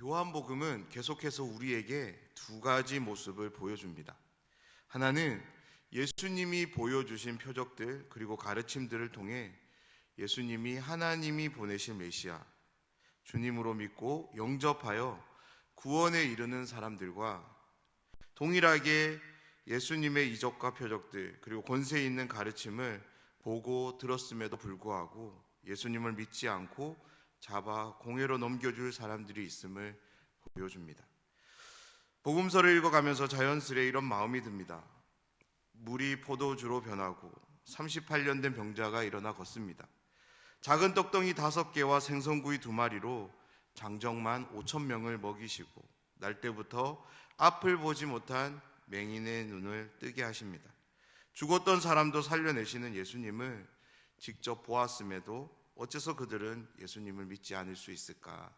요한복음은 계속해서 우리에게 두 가지 모습을 보여줍니다. 하나는 예수님이 보여주신 표적들 그리고 가르침들을 통해 예수님이 하나님이 보내신 메시아, 주님으로 믿고 영접하여 구원에 이르는 사람들과 동일하게 예수님의 이적과 표적들 그리고 권세 있는 가르침을 보고 들었음에도 불구하고 예수님을 믿지 않고 잡아 공회로 넘겨줄 사람들이 있음을 보여줍니다. 복음서를 읽어가면서 자연스레 이런 마음이 듭니다. 물이 포도주로 변하고 38년 된 병자가 일어나 걷습니다. 작은 떡덩이 5개와 생선구이 2마리로 장정만 5,000명을 먹이시고 날 때부터 앞을 보지 못한 맹인의 눈을 뜨게 하십니다. 죽었던 사람도 살려내시는 예수님을 직접 보았음에도 어째서 그들은 예수님을 믿지 않을 수 있을까?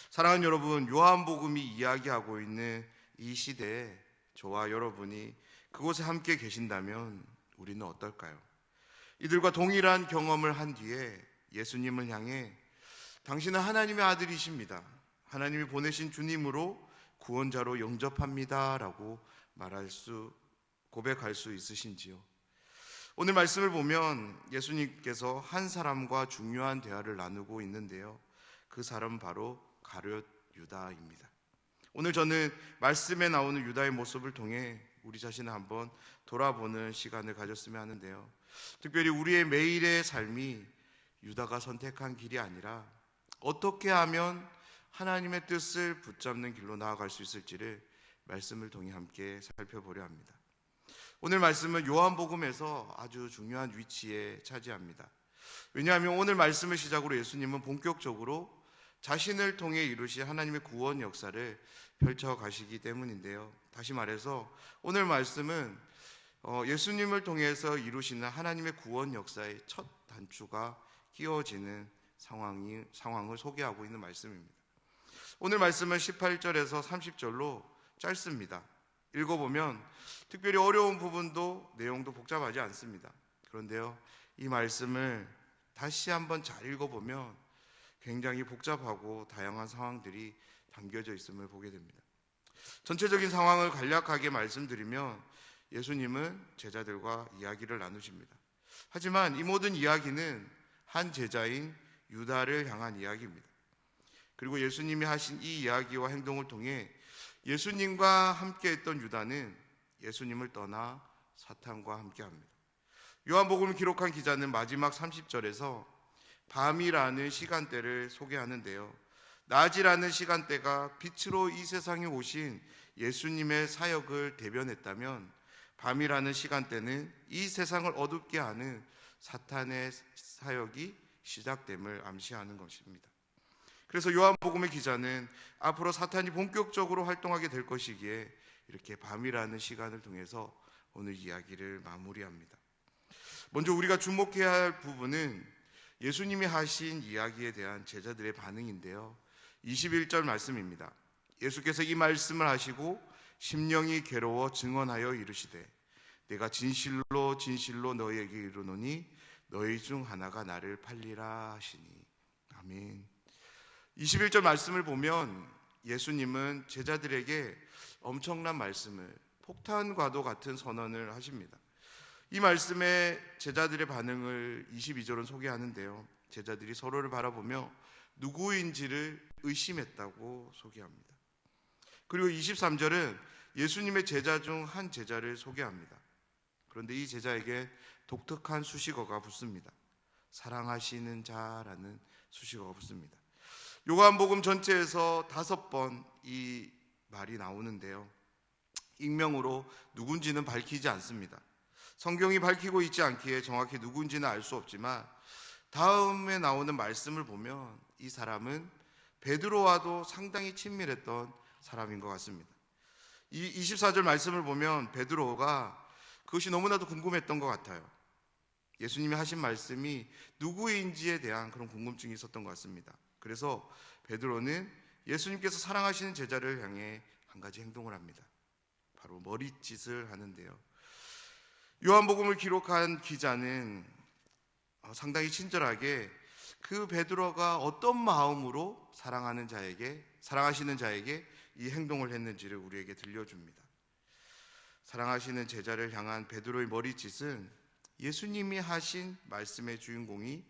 사랑하는 여러분, 요한복음이 이야기하고 있는 이 시대에 저와 여러분이 그곳에 함께 계신다면 우리는 어떨까요? 이들과 동일한 경험을 한 뒤에 예수님을 향해 당신은 하나님의 아들이십니다. 하나님이 보내신 주님으로 구원자로 영접합니다 라고 고백할 수 있으신지요? 오늘 말씀을 보면 예수님께서 한 사람과 중요한 대화를 나누고 있는데요, 그 사람은 바로 가룟 유다입니다. 오늘 저는 말씀에 나오는 유다의 모습을 통해 우리 자신을 한번 돌아보는 시간을 가졌으면 하는데요, 특별히 우리의 매일의 삶이 유다가 선택한 길이 아니라 어떻게 하면 하나님의 뜻을 붙잡는 길로 나아갈 수 있을지를 말씀을 통해 함께 살펴보려 합니다. 오늘 말씀은 요한복음에서 아주 중요한 위치에 차지합니다. 왜냐하면 오늘 말씀을 시작으로 예수님은 본격적으로 자신을 통해 이루신 하나님의 구원 역사를 펼쳐가시기 때문인데요, 다시 말해서 오늘 말씀은 예수님을 통해서 이루시는 하나님의 구원 역사의 첫 단추가 끼워지는 상황을 소개하고 있는 말씀입니다. 오늘 말씀은 18절에서 30절로 짧습니다. 읽어보면 특별히 어려운 부분도 내용도 복잡하지 않습니다. 그런데요, 이 말씀을 다시 한번 잘 읽어보면 굉장히 복잡하고 다양한 상황들이 담겨져 있음을 보게 됩니다. 전체적인 상황을 간략하게 말씀드리면 예수님은 제자들과 이야기를 나누십니다. 하지만 이 모든 이야기는 한 제자인 유다를 향한 이야기입니다. 그리고 예수님이 하신 이 이야기와 행동을 통해 예수님과 함께 했던 유다는 예수님을 떠나 사탄과 함께 합니다. 요한복음을 기록한 기자는 마지막 30절에서 밤이라는 시간대를 소개하는데요, 낮이라는 시간대가 빛으로 이 세상에 오신 예수님의 사역을 대변했다면 밤이라는 시간대는 이 세상을 어둡게 하는 사탄의 사역이 시작됨을 암시하는 것입니다. 그래서 요한복음의 기자는 앞으로 사탄이 본격적으로 활동하게 될 것이기에 이렇게 밤이라는 시간을 통해서 오늘 이야기를 마무리합니다. 먼저 우리가 주목해야 할 부분은 예수님이 하신 이야기에 대한 제자들의 반응인데요, 21절 말씀입니다. 예수께서 이 말씀을 하시고 심령이 괴로워 증언하여 이르시되 내가 진실로 진실로 너희에게 이르노니 너희 중 하나가 나를 팔리라 하시니. 아멘. 21절 말씀을 보면 예수님은 제자들에게 엄청난 말씀을, 폭탄과도 같은 선언을 하십니다. 이 말씀에 제자들의 반응을 22절은 소개하는데요, 제자들이 서로를 바라보며 누구인지를 의심했다고 소개합니다. 그리고 23절은 예수님의 제자 중 한 제자를 소개합니다. 그런데 이 제자에게 독특한 수식어가 붙습니다. 사랑하시는 자라는 수식어가 붙습니다. 요한복음 전체에서 5번 이 말이 나오는데요, 익명으로 누군지는 밝히지 않습니다. 성경이 밝히고 있지 않기에 정확히 누군지는 알 수 없지만 다음에 나오는 말씀을 보면 이 사람은 베드로와도 상당히 친밀했던 사람인 것 같습니다. 이 24절 말씀을 보면 베드로가 그것이 너무나도 궁금했던 것 같아요. 예수님이 하신 말씀이 누구인지에 대한 그런 궁금증이 있었던 것 같습니다. 그래서 베드로는 예수님께서 사랑하시는 제자를 향해 한 가지 행동을 합니다. 바로 머리짓을 하는데요, 요한복음을 기록한 기자는 상당히 친절하게 그 베드로가 어떤 마음으로 사랑하시는 자에게 이 행동을 했는지를 우리에게 들려줍니다. 사랑하시는 제자를 향한 베드로의 머리짓은 예수님이 하신 말씀의 주인공이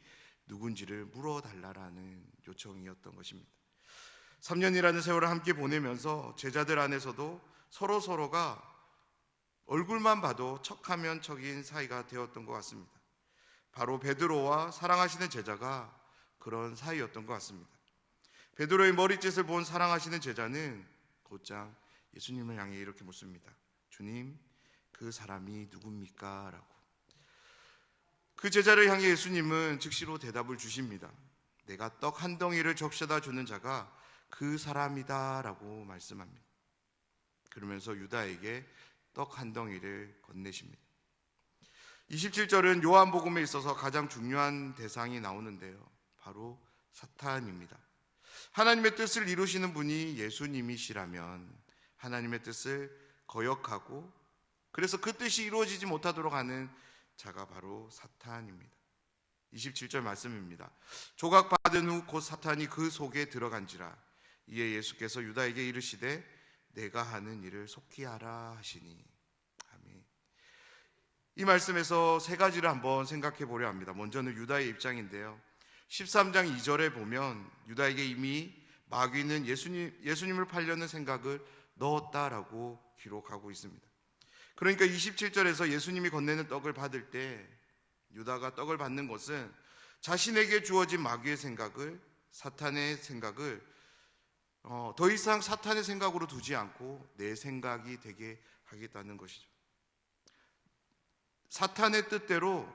누군지를 물어달라는 요청이었던 것입니다. 3년이라는 세월을 함께 보내면서 제자들 안에서도 서로가 얼굴만 봐도 척하면 척인 사이가 되었던 것 같습니다. 바로 베드로와 사랑하시는 제자가 그런 사이였던 것 같습니다. 베드로의 머리짓을 본 사랑하시는 제자는 곧장 예수님을 향해 이렇게 묻습니다. 주님, 그 사람이 누굽니까? 라고. 그 제자를 향해 예수님은 즉시로 대답을 주십니다. 내가 떡 한 덩이를 적셔다 주는 자가 그 사람이다 라고 말씀합니다. 그러면서 유다에게 떡 한 덩이를 건네십니다. 27절은 요한복음에 있어서 가장 중요한 대상이 나오는데요, 바로 사탄입니다. 하나님의 뜻을 이루시는 분이 예수님이시라면 하나님의 뜻을 거역하고 그래서 그 뜻이 이루어지지 못하도록 하는 자가 바로 사탄입니다. 27절 말씀입니다. 조각받은 후 곧 사탄이 그 속에 들어간지라. 이에 예수께서 유다에게 이르시되 내가 하는 일을 속히 하라 하시니. 아멘. 이 말씀에서 세 가지를 한번 생각해 보려 합니다. 먼저는 유다의 입장인데요, 13장 2절에 보면 유다에게 이미 마귀는 예수님을 팔려는 생각을 넣었다라고 기록하고 있습니다. 그러니까 27절에서 예수님이 건네는 떡을 받을 때 유다가 떡을 받는 것은 자신에게 주어진 마귀의 생각을, 사탄의 생각을 더 이상 사탄의 생각으로 두지 않고 내 생각이 되게 하겠다는 것이죠. 사탄의 뜻대로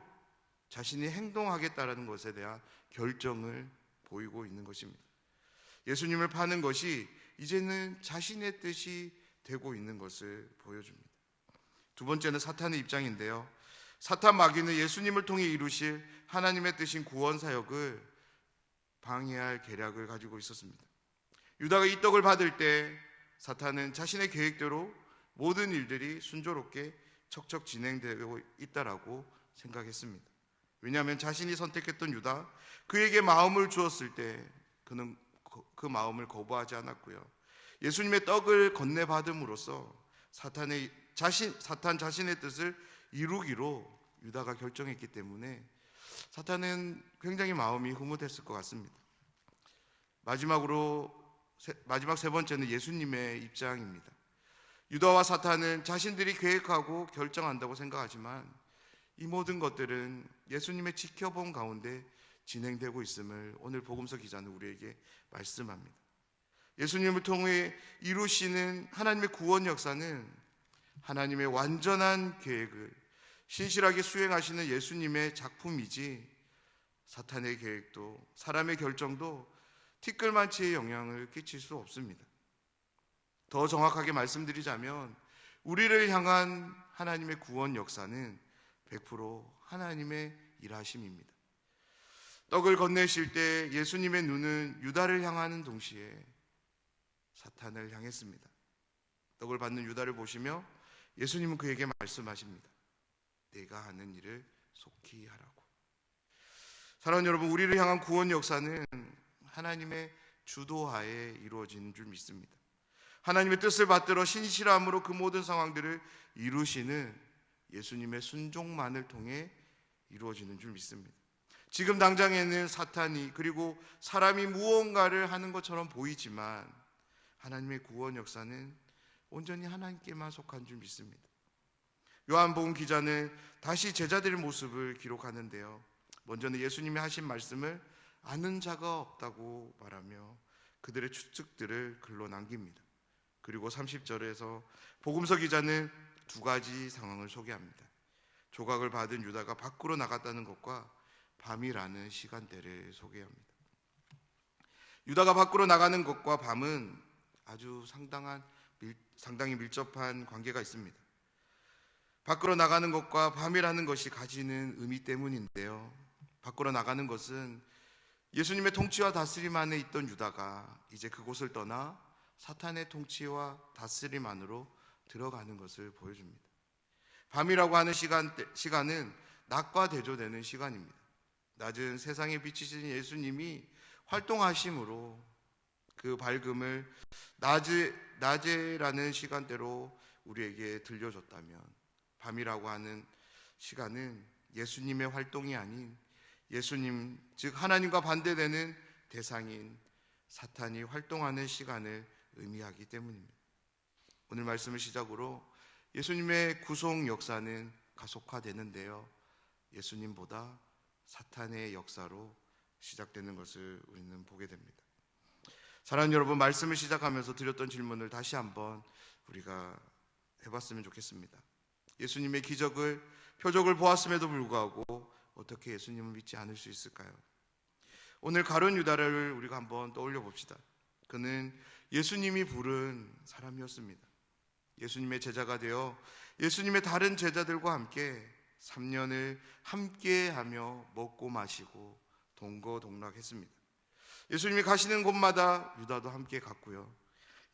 자신이 행동하겠다는 것에 대한 결정을 보이고 있는 것입니다. 예수님을 파는 것이 이제는 자신의 뜻이 되고 있는 것을 보여줍니다. 두 번째는 사탄의 입장인데요, 사탄 마귀는 예수님을 통해 이루실 하나님의 뜻인 구원 사역을 방해할 계략을 가지고 있었습니다. 유다가 이 떡을 받을 때 사탄은 자신의 계획대로 모든 일들이 순조롭게 척척 진행되고 있다라고 생각했습니다. 왜냐하면 자신이 선택했던 유다, 그에게 마음을 주었을 때 그는 그 마음을 거부하지 않았고요, 예수님의 떡을 건네받음으로써 사탄 자신의 뜻을 이루기로 유다가 결정했기 때문에 사탄은 굉장히 마음이 흐뭇했을 것 같습니다. 마지막 세 번째는 예수님의 입장입니다. 유다와 사탄은 자신들이 계획하고 결정한다고 생각하지만 이 모든 것들은 예수님의 지켜본 가운데 진행되고 있음을 오늘 복음서 기자는 우리에게 말씀합니다. 예수님을 통해 이루시는 하나님의 구원 역사는 하나님의 완전한 계획을 신실하게 수행하시는 예수님의 작품이지, 사탄의 계획도 사람의 결정도 티끌만치의 영향을 끼칠 수 없습니다. 더 정확하게 말씀드리자면 우리를 향한 하나님의 구원 역사는 100% 하나님의 일하심입니다. 떡을 건네실 때 예수님의 눈은 유다를 향하는 동시에 사탄을 향했습니다. 떡을 받는 유다를 보시며 예수님은 그에게 말씀하십니다. 내가 하는 일을 속히 하라고. 사랑하는 여러분, 우리를 향한 구원 역사는 하나님의 주도하에 이루어지는 줄 믿습니다. 하나님의 뜻을 받들어 신실함으로 그 모든 상황들을 이루시는 예수님의 순종만을 통해 이루어지는 줄 믿습니다. 지금 당장에는 사탄이 그리고 사람이 무언가를 하는 것처럼 보이지만 하나님의 구원 역사는 온전히 하나님께만 속한 줄 믿습니다. 요한복음 기자는 다시 제자들의 모습을 기록하는데요, 먼저는 예수님이 하신 말씀을 아는 자가 없다고 말하며 그들의 추측들을 글로 남깁니다. 그리고 30절에서 복음서 기자는 두 가지 상황을 소개합니다. 조각을 받은 유다가 밖으로 나갔다는 것과 밤이라는 시간대를 소개합니다. 유다가 밖으로 나가는 것과 밤은 아주 상당히 밀접한 관계가 있습니다. 밖으로 나가는 것과 밤이라는 것이 가지는 의미 때문인데요, 밖으로 나가는 것은 예수님의 통치와 다스림 안에 있던 유다가 이제 그곳을 떠나 사탄의 통치와 다스림 안으로 들어가는 것을 보여줍니다. 밤이라고 하는 시간은 낮과 대조되는 시간입니다. 낮은 세상에 비치신 예수님이 활동하심으로 그 밝음을 낮에라는 시간대로 우리에게 들려줬다면, 밤이라고 하는 시간은 예수님의 활동이 아닌 예수님, 즉 하나님과 반대되는 대상인 사탄이 활동하는 시간을 의미하기 때문입니다. 오늘 말씀을 시작으로 예수님의 구속 역사는 가속화되는데요, 예수님보다 사탄의 역사로 시작되는 것을 우리는 보게 됩니다. 사랑하는 여러분, 말씀을 시작하면서 드렸던 질문을 다시 한번 우리가 해봤으면 좋겠습니다. 예수님의 기적을, 표적을 보았음에도 불구하고 어떻게 예수님을 믿지 않을 수 있을까요? 오늘 가룟 유다를 우리가 한번 떠올려 봅시다. 그는 예수님이 부른 사람이었습니다. 예수님의 제자가 되어 예수님의 다른 제자들과 함께 3년을 함께하며 먹고 마시고 동거동락했습니다. 예수님이 가시는 곳마다 유다도 함께 갔고요,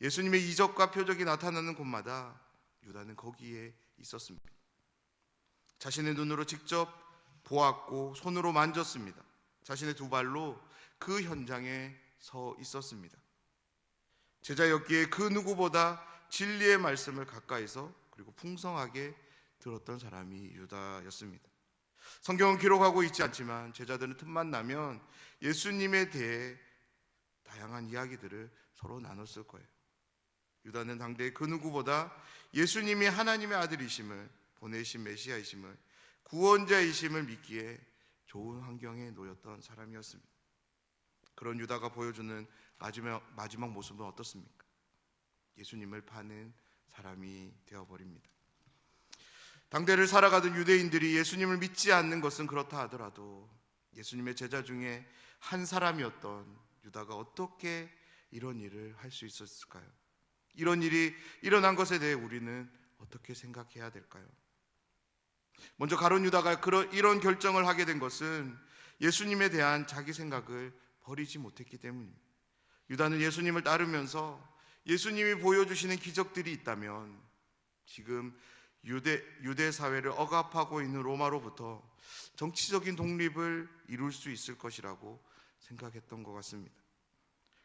예수님의 이적과 표적이 나타나는 곳마다 유다는 거기에 있었습니다. 자신의 눈으로 직접 보았고 손으로 만졌습니다. 자신의 두 발로 그 현장에 서 있었습니다. 제자였기에 그 누구보다 진리의 말씀을 가까이서 그리고 풍성하게 들었던 사람이 유다였습니다. 성경은 기록하고 있지 않지만 제자들은 틈만 나면 예수님에 대해 다양한 이야기들을 서로 나눴을 거예요. 유다는 당대의 그 누구보다 예수님이 하나님의 아들이심을, 보내신 메시아이심을, 구원자이심을 믿기에 좋은 환경에 놓였던 사람이었습니다. 그런 유다가 보여주는 마지막 모습은 어떻습니까? 예수님을 파는 사람이 되어버립니다. 당대를 살아가던 유대인들이 예수님을 믿지 않는 것은 그렇다 하더라도 예수님의 제자 중에 한 사람이었던 유다가 어떻게 이런 일을 할 수 있었을까요? 이런 일이 일어난 것에 대해 우리는 어떻게 생각해야 될까요? 먼저 가룟 유다가 이런 결정을 하게 된 것은 예수님에 대한 자기 생각을 버리지 못했기 때문입니다. 유다는 예수님을 따르면서 예수님이 보여주시는 기적들이 있다면 지금 유대 사회를 억압하고 있는 로마로부터 정치적인 독립을 이룰 수 있을 것이라고 생각했던 것 같습니다.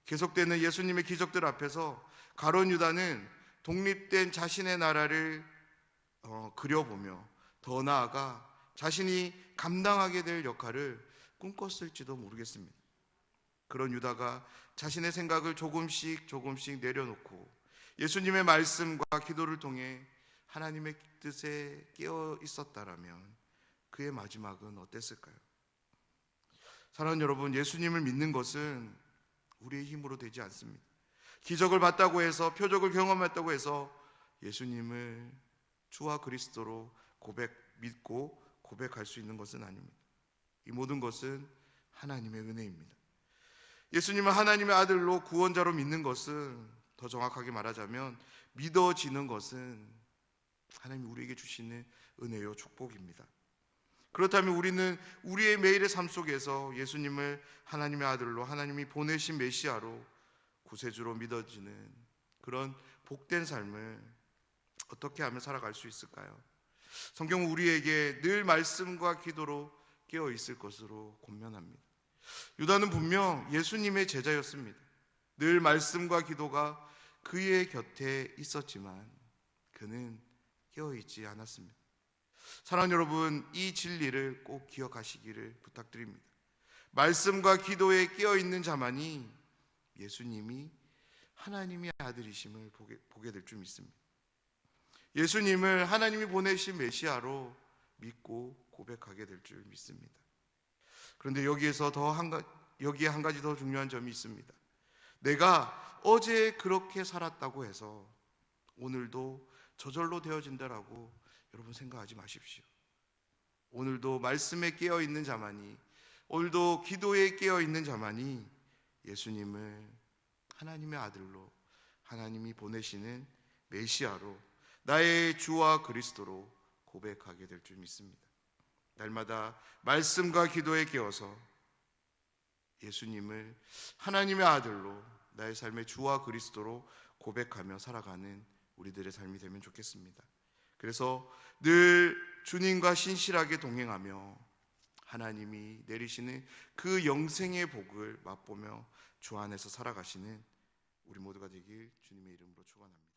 계속되는 예수님의 기적들 앞에서 가룟 유다는 독립된 자신의 나라를 그려보며 더 나아가 자신이 감당하게 될 역할을 꿈꿨을지도 모르겠습니다. 그런 유다가 자신의 생각을 조금씩 내려놓고 예수님의 말씀과 기도를 통해 하나님의 뜻에 깨어 있었다라면 그의 마지막은 어땠을까요? 사랑하는 여러분, 예수님을 믿는 것은 우리의 힘으로 되지 않습니다. 기적을 봤다고 해서, 표적을 경험했다고 해서 예수님을 주와 그리스도로 믿고 고백할 수 있는 것은 아닙니다. 이 모든 것은 하나님의 은혜입니다. 예수님을 하나님의 아들로 구원자로 믿는 것은, 더 정확하게 말하자면 믿어지는 것은 하나님이 우리에게 주시는 은혜요 축복입니다. 그렇다면 우리는 우리의 매일의 삶 속에서 예수님을 하나님의 아들로, 하나님이 보내신 메시아로, 구세주로 믿어지는 그런 복된 삶을 어떻게 하면 살아갈 수 있을까요? 성경은 우리에게 늘 말씀과 기도로 깨어 있을 것으로 권면합니다. 유다는 분명 예수님의 제자였습니다. 늘 말씀과 기도가 그의 곁에 있었지만 그는 깨어 있지 않았습니다. 사랑하는 여러분, 이 진리를 꼭 기억하시기를 부탁드립니다. 말씀과 기도에 깨어 있는 자만이 예수님이 하나님의 아들이심을 보게 될 줄 믿습니다. 예수님을 하나님이 보내신 메시아로 믿고 고백하게 될 줄 믿습니다. 그런데 여기에 한 가지 더 중요한 점이 있습니다. 내가 어제 그렇게 살았다고 해서 오늘도 저절로 되어진다라고 여러분 생각하지 마십시오. 오늘도 말씀에 깨어 있는 자만이, 오늘도 기도에 깨어 있는 자만이 예수님을 하나님의 아들로, 하나님이 보내시는 메시아로, 나의 주와 그리스도로 고백하게 될 줄 믿습니다. 날마다 말씀과 기도에 깨어서 예수님을 하나님의 아들로, 나의 삶의 주와 그리스도로 고백하며 살아가는 우리들의 삶이 되면 좋겠습니다. 그래서 늘 주님과 신실하게 동행하며 하나님이 내리시는 그 영생의 복을 맛보며 주 안에서 살아가시는 우리 모두가 되길 주님의 이름으로 축원합니다.